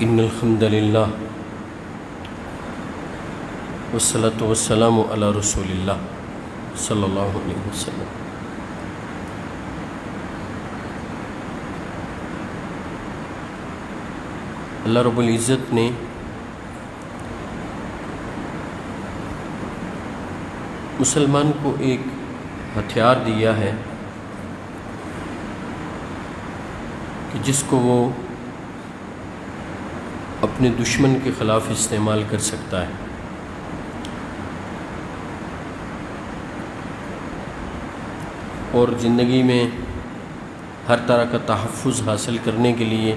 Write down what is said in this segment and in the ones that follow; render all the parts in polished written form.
ان الحمد للہ والصلاة والسلام علی رسول اللہ صلی اللہ علیہ وسلم۔ اللہ رب العزت نے مسلمان کو ایک ہتھیار دیا ہے کہ جس کو وہ اپنے دشمن کے خلاف استعمال کر سکتا ہے۔ اور زندگی میں ہر طرح کا تحفظ حاصل کرنے کے لیے،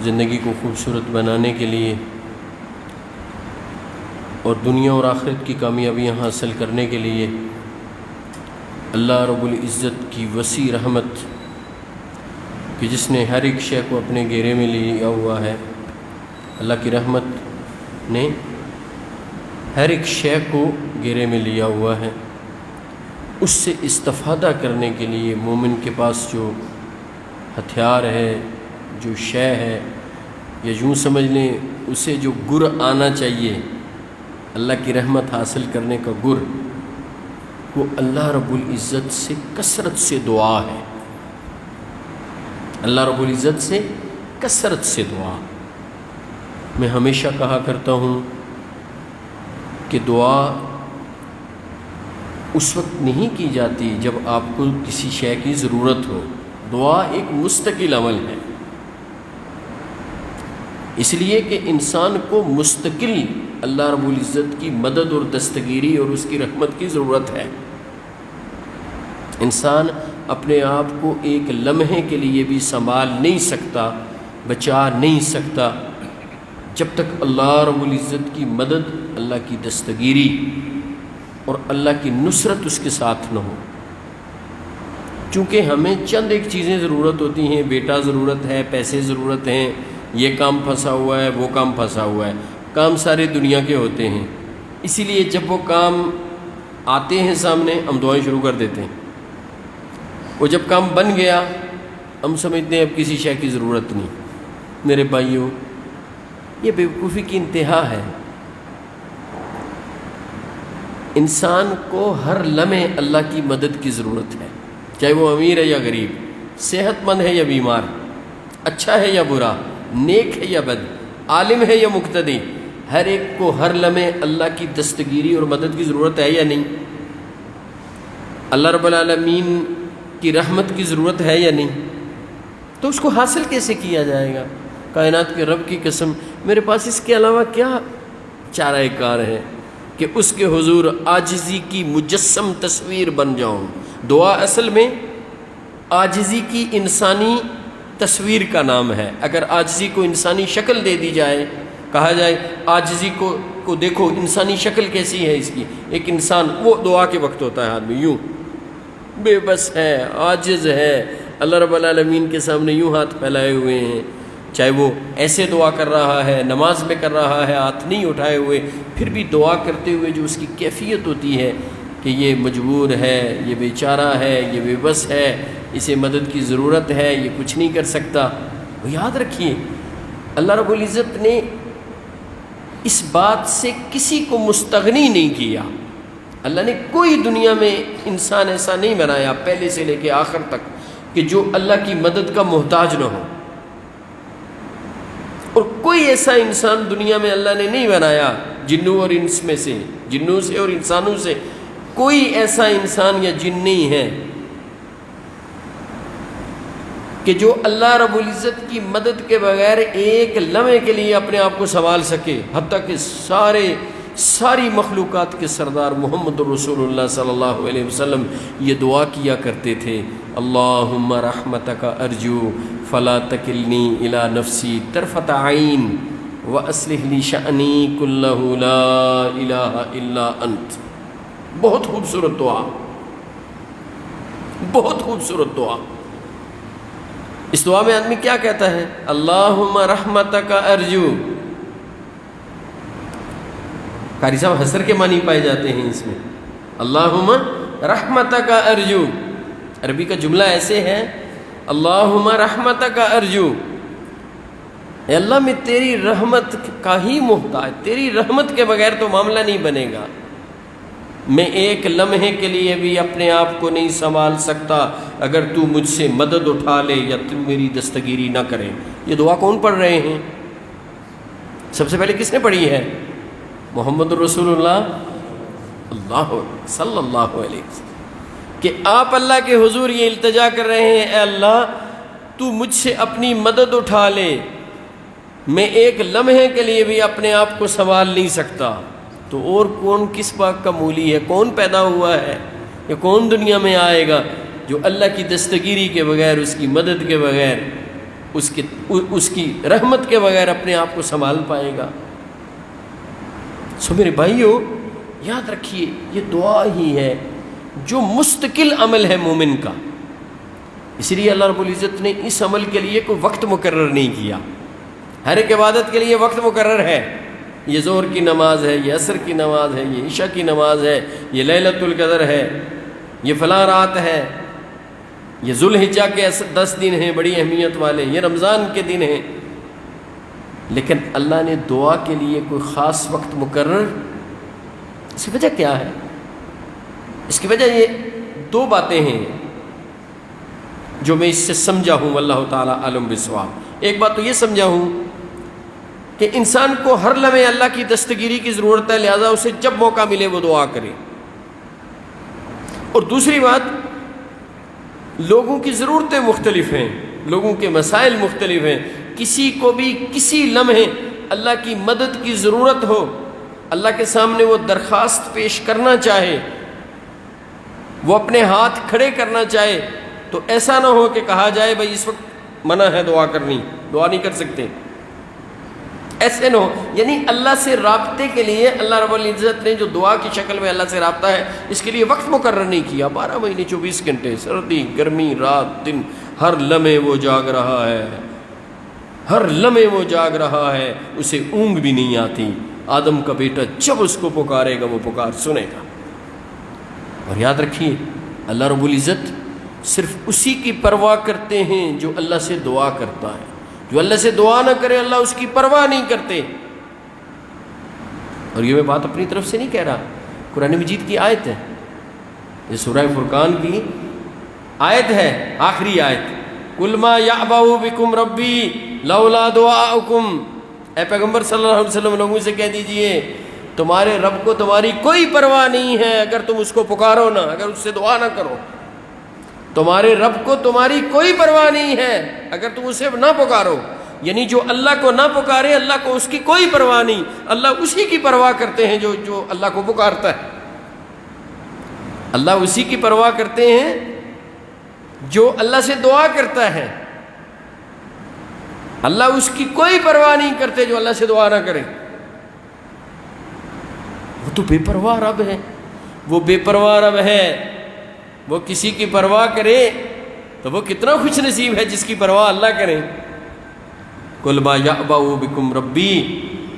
زندگی کو خوبصورت بنانے کے لیے اور دنیا اور آخرت کی کامیابیاں حاصل کرنے کے لیے اللہ رب العزت کی وسیع رحمت کہ جس نے ہر ایک شے کو اپنے گھیرے میں لیا ہوا ہے، اللہ کی رحمت نے ہر ایک شے کو گھیرے میں لیا ہوا ہے۔ اس سے استفادہ کرنے کے لیے مومن کے پاس جو ہتھیار ہے، جو شے ہے، یا یوں سمجھ لیں اسے جو گر آنا چاہیے اللہ کی رحمت حاصل کرنے کا گر، وہ اللہ رب العزت سے کثرت سے دعا ہے۔ اللہ رب العزت سے کثرت سے دعا۔ میں ہمیشہ کہا کرتا ہوں کہ دعا اس وقت نہیں کی جاتی جب آپ کو کسی شے کی ضرورت ہو۔ دعا ایک مستقل عمل ہے، اس لیے کہ انسان کو مستقل اللہ رب العزت کی مدد اور دستگیری اور اس کی رحمت کی ضرورت ہے۔ انسان اپنے آپ کو ایک لمحے کے لیے بھی سنبھال نہیں سکتا، بچا نہیں سکتا جب تک اللہ رب العزت کی مدد، اللہ کی دستگیری اور اللہ کی نصرت اس کے ساتھ نہ ہو۔ چونکہ ہمیں چند ایک چیزیں ضرورت ہوتی ہیں، بیٹا ضرورت ہے، پیسے ضرورت ہیں، یہ کام پھنسا ہوا ہے، وہ کام پھنسا ہوا ہے، کام سارے دنیا کے ہوتے ہیں۔ اسی لیے جب وہ کام آتے ہیں سامنے ہم دعائیں شروع کر دیتے ہیں، وہ جب کام بن گیا ہم سمجھتے ہیں اب کسی شے کی ضرورت نہیں۔ میرے بھائیوں، یہ بیوقوفی کی انتہا ہے۔ انسان کو ہر لمحے اللہ کی مدد کی ضرورت ہے، چاہے وہ امیر ہے یا غریب، صحت مند ہے یا بیمار، اچھا ہے یا برا، نیک ہے یا بد، عالم ہے یا مقتدی، ہر ایک کو ہر لمحے اللہ کی دستگیری اور مدد کی ضرورت ہے یا نہیں؟ اللہ رب العالمین کی رحمت کی ضرورت ہے یا نہیں؟ تو اس کو حاصل کیسے کیا جائے گا؟ کائنات کے رب کی قسم، میرے پاس اس کے علاوہ کیا چارہ کار ہے کہ اس کے حضور عاجزی کی مجسم تصویر بن جاؤں۔ دعا اصل میں عاجزی کی انسانی تصویر کا نام ہے۔ اگر عاجزی کو انسانی شکل دے دی جائے، کہا جائے عاجزی کو دیکھو انسانی شکل کیسی ہے اس کی، ایک انسان وہ دعا کے وقت ہوتا ہے آدمی یوں بے بس ہے، عاجز ہے، اللہ رب العالمین کے سامنے یوں ہاتھ پھیلائے ہوئے ہیں، چاہے وہ ایسے دعا کر رہا ہے، نماز میں کر رہا ہے، ہاتھ نہیں اٹھائے ہوئے، پھر بھی دعا کرتے ہوئے جو اس کی کیفیت ہوتی ہے کہ یہ مجبور ہے، یہ بیچارہ ہے، یہ بے بس ہے، اسے مدد کی ضرورت ہے، یہ کچھ نہیں کر سکتا۔ وہ یاد رکھیے اللہ رب العزت نے اس بات سے کسی کو مستغنی نہیں کیا۔ اللہ نے کوئی دنیا میں انسان ایسا نہیں بنایا پہلے سے لے کے آخر تک کہ جو اللہ کی مدد کا محتاج نہ ہو، اور کوئی ایسا انسان دنیا میں اللہ نے نہیں بنایا جنوں اور انس میں سے، جنوں سے اور انسانوں سے کوئی ایسا انسان یا جن نہیں ہے کہ جو اللہ رب العزت کی مدد کے بغیر ایک لمحے کے لیے اپنے آپ کو سنبھال سکے۔ حتیٰ کہ ساری مخلوقات کے سردار محمد رسول اللہ صلی اللہ علیہ وسلم یہ دعا کیا کرتے تھے، اللہم رحمتک ارجو فلا تکلنی الی نفسی طرفۃ عین واصلح لی شأنی کلہ لا الہ الا انت۔ بہت خوبصورت دعا، بہت خوبصورت دعا۔ اس دعا میں آدمی کیا کہتا ہے؟ اللہم رحمتک ارجو۔ قاری صاحب حسر کے معنی پائے جاتے ہیں اس میں، اللہم رحمتک ارجو۔ عربی کا جملہ ایسے ہے، اللہم رحمتک ارجو، اے اللہ میں تیری رحمت کا ہی محتاج، تیری رحمت کے بغیر تو معاملہ نہیں بنے گا، میں ایک لمحے کے لیے بھی اپنے آپ کو نہیں سنبھال سکتا اگر تو مجھ سے مدد اٹھا لے یا تو میری دستگیری نہ کرے۔ یہ دعا کون پڑھ رہے ہیں؟ سب سے پہلے کس نے پڑھی ہے؟ محمد رسول اللہ صلی اللہ علیہ وسلم، کہ آپ اللہ کے حضور یہ التجا کر رہے ہیں، اے اللہ تو مجھ سے اپنی مدد اٹھا لے، میں ایک لمحے کے لیے بھی اپنے آپ کو سنبھال نہیں سکتا۔ تو اور کون کس بات کا مولی ہے؟ کون پیدا ہوا ہے یا کون دنیا میں آئے گا جو اللہ کی دستگیری کے بغیر، اس کی مدد کے بغیر، اس کی رحمت کے بغیر اپنے آپ کو سنبھال پائے گا؟ سو میرے بھائیو یاد رکھیے، یہ دعا ہی ہے جو مستقل عمل ہے مومن کا۔ اس لیے اللہ رب العزت نے اس عمل کے لیے کوئی وقت مقرر نہیں کیا۔ ہر ایک عبادت کے لیے وقت مقرر ہے، یہ ظہر کی نماز ہے، یہ عصر کی نماز ہے، یہ عشاء کی نماز ہے، یہ لیلۃ القدر ہے، یہ فلاں رات ہے، یہ ذوالحجہ کے 10 دن ہیں بڑی اہمیت والے، یہ رمضان کے دن ہیں۔ لیکن اللہ نے دعا کے لیے کوئی خاص وقت مقرر، اس کی وجہ کیا ہے؟ اس کی وجہ یہ 2 باتیں ہیں جو میں اس سے سمجھا ہوں، واللہ تعالیٰ عالم بالصواب۔ ایک بات تو یہ سمجھا ہوں کہ انسان کو ہر لمحے اللہ کی دستگیری کی ضرورت ہے، لہذا اسے جب موقع ملے وہ دعا کرے۔ اور دوسری بات، لوگوں کی ضرورتیں مختلف ہیں، لوگوں کے مسائل مختلف ہیں، کسی کو بھی کسی لمحے اللہ کی مدد کی ضرورت ہو، اللہ کے سامنے وہ درخواست پیش کرنا چاہے، وہ اپنے ہاتھ کھڑے کرنا چاہے، تو ایسا نہ ہو کہ کہا جائے بھائی اس وقت منع ہے دعا کرنی، دعا نہیں کر سکتے، ایسے نہ ہو۔ یعنی اللہ سے رابطے کے لیے اللہ رب العزت نے جو دعا کی شکل میں اللہ سے رابطہ ہے، اس کے لیے وقت مقرر نہیں کیا۔ 12 مہینے 24 گھنٹے، سردی گرمی رات دن، ہر لمحے وہ جاگ رہا ہے، ہر لمحے وہ جاگ رہا ہے، اسے اونگ بھی نہیں آتی۔ آدم کا بیٹا جب اس کو پکارے گا وہ پکار سنے گا۔ اور یاد رکھیے، اللہ رب العزت صرف اسی کی پرواہ کرتے ہیں جو اللہ سے دعا کرتا ہے۔ جو اللہ سے دعا نہ کرے اللہ اس کی پرواہ نہیں کرتے۔ اور یہ میں بات اپنی طرف سے نہیں کہہ رہا، قرآن مجید کی آیت ہے، یہ سورہ فرقان کی آیت ہے، آخری آیت، قُلْ مَا يَعْبَأُ بِكُمْ رَبِّي لَوْلَا دُعَاؤُكُمْ۔ اے پیغمبر صلی اللہ علیہ وسلم لوگوں سے کہہ دیجئے تمہارے رب کو تمہاری کوئی پرواہ نہیں ہے اگر تم اس کو پکارو نہ، اگر اس سے دعا نہ کرو۔ تمہارے رب کو تمہاری کوئی پرواہ نہیں ہے اگر تم اسے نہ پکارو۔ یعنی جو اللہ کو نہ پکارے اللہ کو اس کی کوئی پرواہ نہیں، اللہ اسی کی پرواہ کرتے ہیں جو اللہ کو پکارتا ہے۔ اللہ اسی کی پرواہ کرتے ہیں جو اللہ سے دعا کرتا ہے۔ اللہ اس کی کوئی پرواہ نہیں کرتے جو اللہ سے دعا نہ کرے۔ وہ تو بے پرواہ رب ہے، وہ بے پرواہ رب ہے، وہ کسی کی پرواہ کرے تو وہ کتنا خوش نصیب ہے جس کی پرواہ اللہ کرے۔ قُلْ مَا يَعْبَأُ بِكُمْ رَبِّي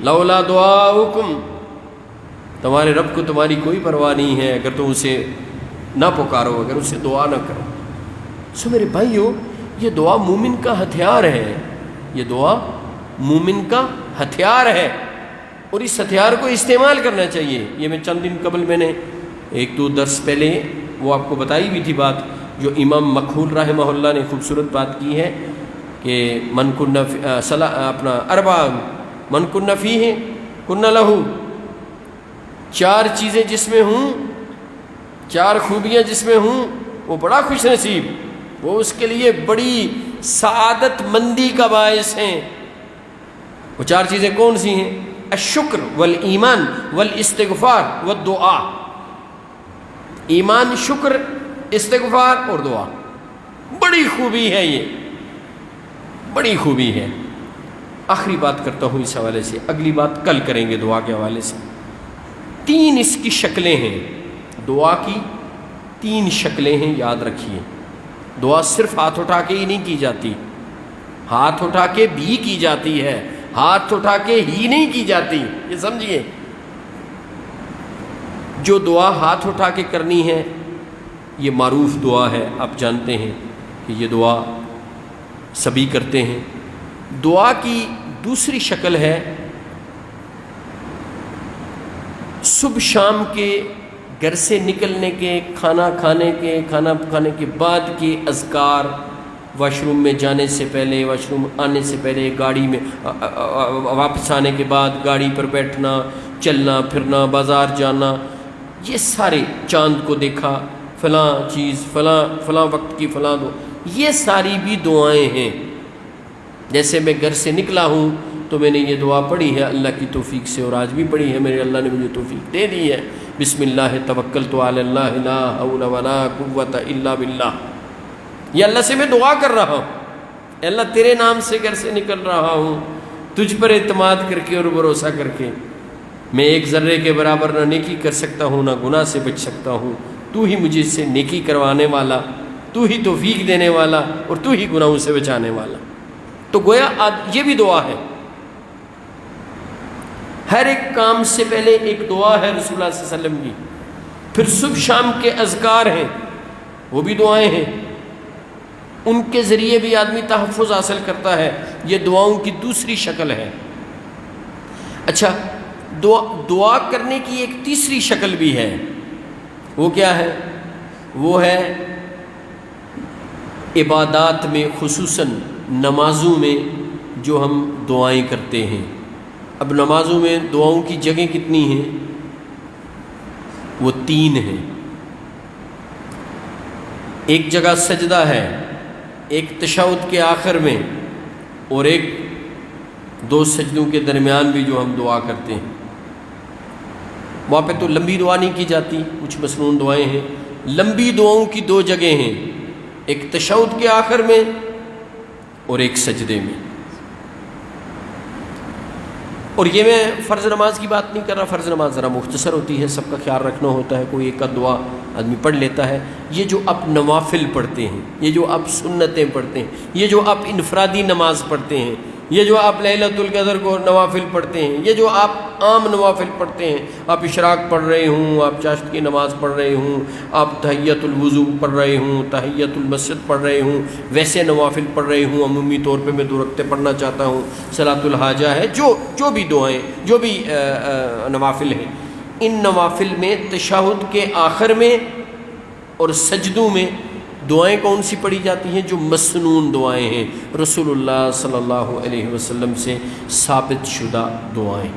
لَوْلَا دُعَاؤُكُمْ۔ تمہارے رب کو تمہاری کوئی پرواہ نہیں ہے اگر تم اسے نہ پکارو، اگر اسے دعا نہ کرو۔ سو میرے بھائیو، یہ دعا مومن کا ہتھیار ہے، یہ دعا مومن کا ہتھیار ہے، اور اس ہتھیار کو استعمال کرنا چاہیے۔ یہ میں چند دن قبل میں نے 1-2 درس پہلے وہ آپ کو بتائی بھی تھی بات، جو امام مکحول رحمہ اللہ نے خوبصورت بات کی ہے کہ من کن اپنا اربع من کن فیہ کن لہ، 4 چیزیں جس میں ہوں، 4 خوبیاں جس میں ہوں وہ بڑا خوش نصیب، وہ اس کے لیے بڑی سعادت مندی کا باعث ہیں۔ وہ 4 چیزیں کون سی ہیں؟ الشکر والایمان والاستغفار والدعاء۔ ایمان، شکر، استغفار اور دعا، بڑی خوبی ہے، یہ بڑی خوبی ہے۔ آخری بات کرتا ہوں اس حوالے سے، اگلی بات کل کریں گے دعا کے حوالے سے۔ 3 اس کی شکلیں ہیں، دعا کی 3 شکلیں ہیں، یاد رکھیے۔ دعا صرف ہاتھ اٹھا کے ہی نہیں کی جاتی، ہاتھ اٹھا کے بھی کی جاتی ہے، ہاتھ اٹھا کے ہی نہیں کی جاتی، یہ سمجھیے۔ جو دعا ہاتھ اٹھا کے کرنی ہے یہ معروف دعا ہے، آپ جانتے ہیں کہ یہ دعا سبھی کرتے ہیں۔ دعا کی دوسری شکل ہے صبح شام کے گھر سے نکلنے کے، کھانا کھانے کے بعد کے اذکار، واش روم میں جانے سے پہلے، واش روم آنے سے پہلے، گاڑی میں واپس آنے کے بعد، گاڑی پر بیٹھنا، چلنا پھرنا، بازار جانا، یہ سارے، چاند کو دیکھا، فلاں چیز، فلاں وقت کی فلاں یہ ساری بھی دعائیں ہیں۔ جیسے میں گھر سے نکلا ہوں تو میں نے یہ دعا پڑھی ہے اللہ کی توفیق سے، اور آج بھی پڑھی ہے، میرے اللہ نے مجھے توفیق دے دی ہے، بسم اللہ توکلت علی اللہ لا حول ولا قوۃ الا باللہ۔ یہ اللہ سے میں دعا کر رہا ہوں، اے اللہ تیرے نام سے گھر سے نکل رہا ہوں، تجھ پر اعتماد کر کے اور بھروسہ کر کے، میں ایک ذرے کے برابر نہ نیکی کر سکتا ہوں نہ گناہ سے بچ سکتا ہوں، تو ہی مجھے اس سے نیکی کروانے والا، تو ہی توفیق دینے والا، اور تو ہی گناہوں سے بچانے والا۔ تو گویا یہ بھی دعا ہے، ہر ایک کام سے پہلے ایک دعا ہے رسول اللہ صلی اللہ علیہ وسلم کی، پھر صبح شام کے اذکار ہیں، وہ بھی دعائیں ہیں، ان کے ذریعے بھی آدمی تحفظ حاصل کرتا ہے، یہ دعاؤں کی دوسری شکل ہے۔ اچھا، دعا کرنے کی ایک تیسری شکل بھی ہے، وہ کیا ہے؟ وہ ہے عبادات میں، خصوصاً نمازوں میں جو ہم دعائیں کرتے ہیں۔ اب نمازوں میں دعاؤں کی جگہیں کتنی ہیں؟ وہ 3 ہیں۔ ایک جگہ سجدہ ہے، ایک تشہد کے آخر میں، اور ایک 2 سجدوں کے درمیان بھی جو ہم دعا کرتے ہیں۔ وہاں پہ تو لمبی دعا نہیں کی جاتی، کچھ مسنون دعائیں ہیں۔ لمبی دعاؤں کی 2 جگہیں ہیں، ایک تشہد کے آخر میں اور ایک سجدے میں۔ اور یہ میں فرض نماز کی بات نہیں کر رہا، فرض نماز ذرا مختصر ہوتی ہے، سب کا خیال رکھنا ہوتا ہے، کوئی ایک دعا آدمی پڑھ لیتا ہے۔ یہ جو آپ نوافل پڑھتے ہیں، یہ جو آپ سنتیں پڑھتے ہیں، یہ جو آپ انفرادی نماز پڑھتے ہیں، یہ جو آپ لیلۃ القدر کو نوافل پڑھتے ہیں، یہ جو آپ عام نوافل پڑھتے ہیں، آپ اشراق پڑھ رہے ہوں، آپ چاشت کی نماز پڑھ رہے ہوں، آپ تحیۃ الوضو پڑھ رہے ہوں، تحیۃ المسجد پڑھ رہے ہوں، ویسے نوافل پڑھ رہے ہوں، عمومی طور پہ میں 2 رکعتیں پڑھنا چاہتا ہوں، صلاۃ الحاجہ ہے، جو بھی دعائیں، جو بھی نوافل ہیں، ان نوافل میں تشہد کے آخر میں اور سجدوں میں دعائیں کون سی پڑھی جاتی ہیں؟ جو مسنون دعائیں ہیں، رسول اللہ صلی اللہ علیہ وسلم سے ثابت شدہ دعائیں۔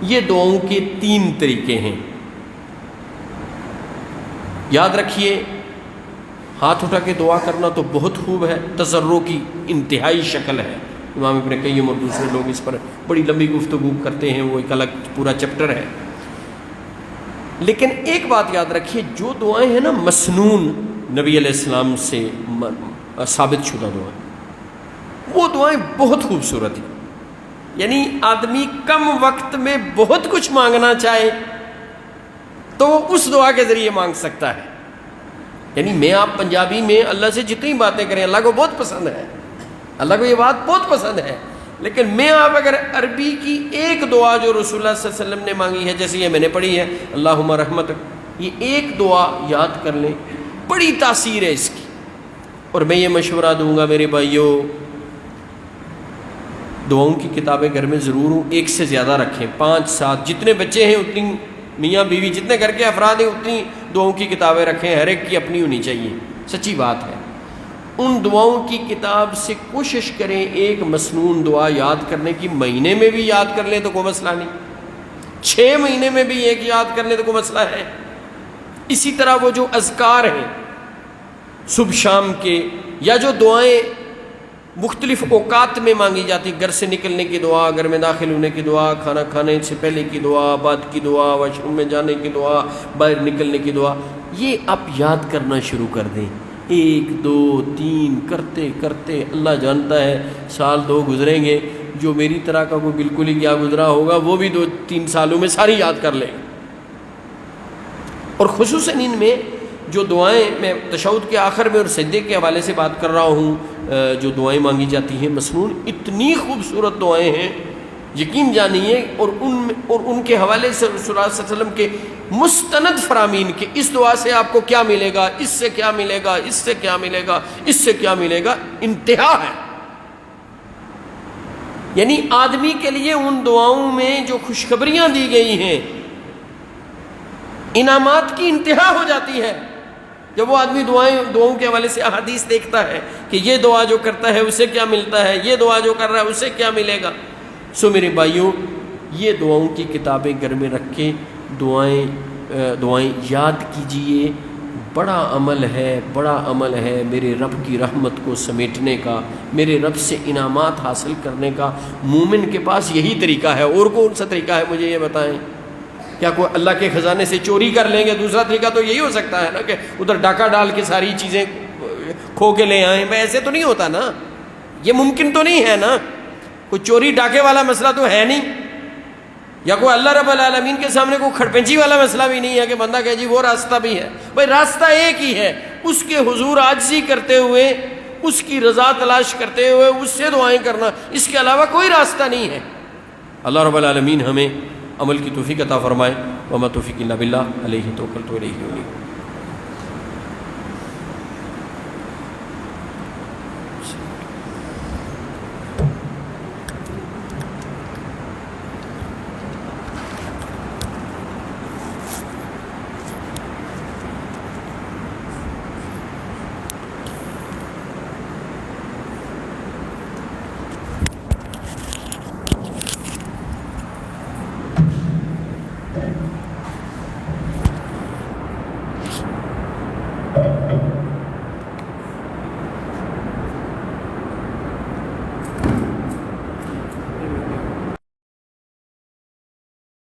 یہ دعاؤں کے 3 طریقے ہیں، یاد رکھیے۔ ہاتھ اٹھا کے دعا کرنا تو بہت خوب ہے، تضرع کی انتہائی شکل ہے، امام ابن قیم اور دوسرے لوگ اس پر بڑی لمبی گفتگو کرتے ہیں، وہ ایک الگ پورا چیپٹر ہے۔ لیکن ایک بات یاد رکھیے، جو دعائیں ہیں نا مسنون، نبی علیہ السلام سے ثابت شدہ دعائیں، وہ دعائیں بہت خوبصورت ہیں۔ یعنی آدمی کم وقت میں بہت کچھ مانگنا چاہے تو وہ اس دعا کے ذریعے مانگ سکتا ہے۔ یعنی میں آپ پنجابی میں اللہ سے جتنی باتیں کریں، اللہ کو بہت پسند ہے، اللہ کو یہ بات بہت پسند ہے، لیکن میں آپ اگر عربی کی ایک دعا جو رسول اللہ صلی اللہ علیہ وسلم نے مانگی ہے، جیسے یہ میں نے پڑھی ہے اللہم رحمت، یہ ایک دعا یاد کر لیں، بڑی تاثیر ہے اس کی۔ اور میں یہ مشورہ دوں گا میرے بھائیوں، دعاؤں کی کتابیں گھر میں ضرور ہوں، 1 سے زیادہ رکھیں، 5 7 جتنے بچے ہیں اتنی میاں بیوی جتنے گھر کے افراد ہیں اتنی دعاؤں کی کتابیں رکھیں، ہر ایک کی اپنی ہونی چاہیے، سچی بات ہے۔ ان دعاؤں کی کتاب سے کوشش کریں ایک مسنون دعا یاد کرنے کی، مہینے میں بھی یاد کر لیں تو کوئی مسئلہ نہیں، 6 مہینے میں بھی ایک یاد کر لیں تو کوئی مسئلہ ہے۔ اسی طرح وہ جو اذکار ہیں صبح شام کے، یا جو دعائیں مختلف اوقات میں مانگی جاتی، گھر سے نکلنے کی دعا، گھر میں داخل ہونے کی دعا، کھانا کھانے سے پہلے کی دعا، بعد کی دعا، واش روم میں جانے کی دعا، باہر نکلنے کی دعا، یہ آپ یاد کرنا شروع کر دیں۔ 1 2 3 کرتے کرتے اللہ جانتا ہے 1 2 گزریں گے، جو میری طرح کا کوئی بالکل ہی کیا گزرا ہوگا وہ بھی 2 3 سالوں میں ساری یاد کر لیں۔ اور خصوصاً ان میں جو دعائیں، میں تشہد کے آخر میں اور سجدے کے حوالے سے بات کر رہا ہوں، جو دعائیں مانگی جاتی ہیں مسنون، اتنی خوبصورت دعائیں ہیں، یقین جانیے، اور ان کے حوالے سے رسول اللہ صلی اللہ علیہ وسلم کے مستند فرامین کہ اس دعا سے آپ کو کیا ملے گا، اس سے کیا ملے گا، اس سے کیا ملے گا، اس سے کیا ملے گا، انتہا ہے۔ یعنی آدمی کے لیے ان دعاؤں میں جو خوشخبریاں دی گئی ہیں، انعامات کی انتہا ہو جاتی ہے جب وہ آدمی دعاؤں کے حوالے سے احادیث دیکھتا ہے کہ یہ دعا جو کرتا ہے اسے کیا ملتا ہے، یہ دعا جو کر رہا ہے اسے کیا ملے گا۔ سو میرے بھائیوں، یہ دعاؤں کی کتابیں گھر میں رکھ کے دعائیں یاد کیجئے۔ بڑا عمل ہے میرے رب کی رحمت کو سمیٹنے کا، میرے رب سے انعامات حاصل کرنے کا۔ مومن کے پاس یہی طریقہ ہے، اور کون سا طریقہ ہے مجھے یہ بتائیں؟ کیا کوئی اللہ کے خزانے سے چوری کر لیں گے؟ دوسرا طریقہ تو یہی ہو سکتا ہے نا کہ ادھر ڈاکہ ڈال کے ساری چیزیں کھو کے لے آئیں۔ ایسے تو نہیں ہوتا نا، یہ ممکن تو نہیں ہے نا، کوئی چوری ڈاکے والا مسئلہ تو ہے نہیں، یا کوئی اللہ رب العالمین کے سامنے کوئی کھڑپنچی والا مسئلہ بھی نہیں ہے کہ بندہ کہے جی وہ راستہ بھی ہے۔ بھائی راستہ ایک ہی ہے، اس کے حضور عاجزی کرتے ہوئے، اس کی رضا تلاش کرتے ہوئے اس سے دعائیں کرنا، اس کے علاوہ کوئی راستہ نہیں ہے۔ اللہ رب العالمین ہمیں عمل کی توفیق عطا فرمائے۔ وما توفیق الا باللہ، علیہ توکلت و الیہ انیب۔